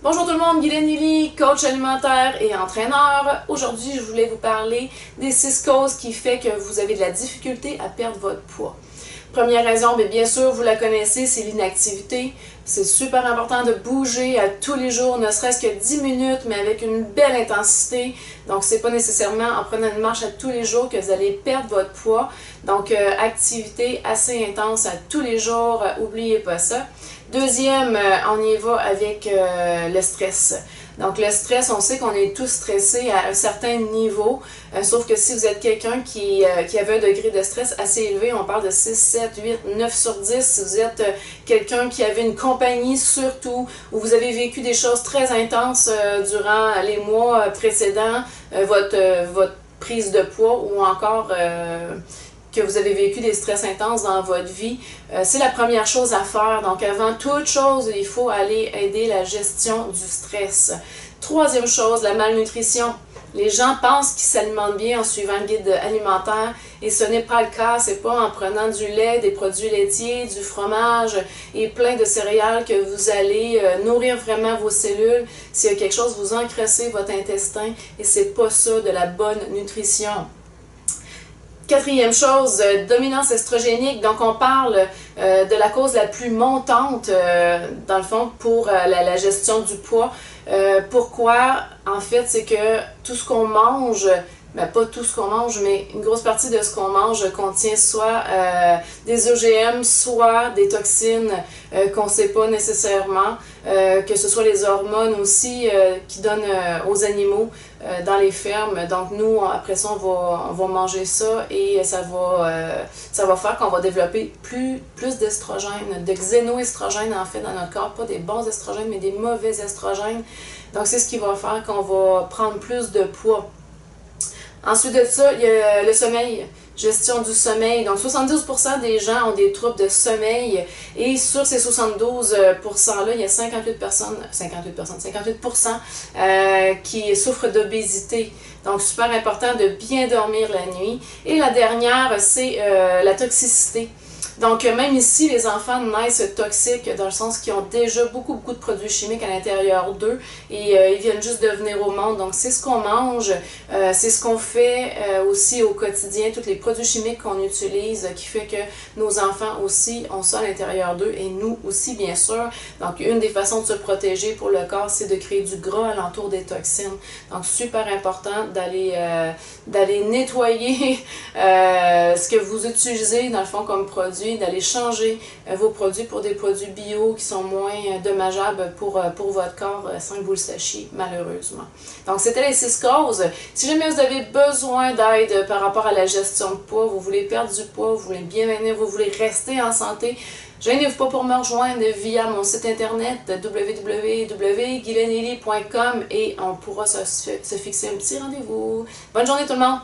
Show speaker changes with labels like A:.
A: Bonjour tout le monde, Guylaine Nelly, coach alimentaire et entraîneur. Aujourd'hui, je voulais vous parler des 6 causes qui font que vous avez de la difficulté à perdre votre poids. Première raison, bien sûr, vous la connaissez, c'est l'inactivité. C'est super important de bouger à tous les jours, ne serait-ce que 10 minutes, mais avec une belle intensité. Donc, c'est pas nécessairement en prenant une marche à tous les jours que vous allez perdre votre poids. Donc, activité assez intense à tous les jours, oubliez pas ça. Deuxième, on y va avec le stress. Donc le stress, on sait qu'on est tous stressés à un certain niveau, sauf que si vous êtes quelqu'un qui avait un degré de stress assez élevé, on parle de 6, 7, 8, 9 sur 10, si vous êtes quelqu'un qui avait une compagnie surtout, où vous avez vécu des choses très intenses durant les mois précédents, votre prise de poids ou encore que vous avez vécu des stress intenses dans votre vie, c'est la première chose à faire. Donc avant toute chose, il faut aller aider la gestion du stress. Troisième chose, la malnutrition. Les gens pensent qu'ils s'alimentent bien en suivant le guide alimentaire et ce n'est pas le cas. C'est pas en prenant du lait, des produits laitiers, du fromage et plein de céréales que vous allez nourrir vraiment vos cellules. S'il y a quelque chose, vous encrassez votre intestin et c'est pas ça de la bonne nutrition. Quatrième chose, dominance estrogénique. Donc, on parle de la cause la plus montante, dans le fond, pour la gestion du poids. Pourquoi? En fait, c'est que tout ce qu'on mange, pas tout ce qu'on mange, mais une grosse partie de ce qu'on mange contient soit des OGM, soit des toxines qu'on ne sait pas nécessairement, que ce soit les hormones aussi qui donnent aux animaux dans les fermes. Donc nous, après ça, on va manger ça et ça va faire qu'on va développer plus d'estrogènes, de xénoestrogènes en fait dans notre corps, pas des bons estrogènes, mais des mauvais estrogènes. Donc c'est ce qui va faire qu'on va prendre plus de poids. Ensuite de ça, il y a le sommeil, gestion du sommeil. Donc 72% des gens ont des troubles de sommeil et sur ces 72%-là, il y a 58% qui souffrent d'obésité. Donc super important de bien dormir la nuit. Et la dernière, c'est la toxicité. Donc, même ici, les enfants naissent toxiques dans le sens qu'ils ont déjà beaucoup de produits chimiques à l'intérieur d'eux et ils viennent juste de venir au monde. Donc, c'est ce qu'on mange, c'est ce qu'on fait aussi au quotidien, tous les produits chimiques qu'on utilise qui fait que nos enfants aussi ont ça à l'intérieur d'eux et nous aussi, bien sûr. Donc, une des façons de se protéger pour le corps, c'est de créer du gras alentour des toxines. Donc, super important d'aller nettoyer ce que vous utilisez dans le fond comme produit, d'aller changer vos produits pour des produits bio qui sont moins dommageables pour votre corps sans que vous le sachiez, malheureusement. Donc, c'était les 6 causes. Si jamais vous avez besoin d'aide par rapport à la gestion de poids, vous voulez perdre du poids, vous voulez bien maintenir, vous voulez rester en santé, gênez-vous pas pour me rejoindre via mon site internet www.guylainenelly.com et on pourra se fixer un petit rendez-vous. Bonne journée tout le monde!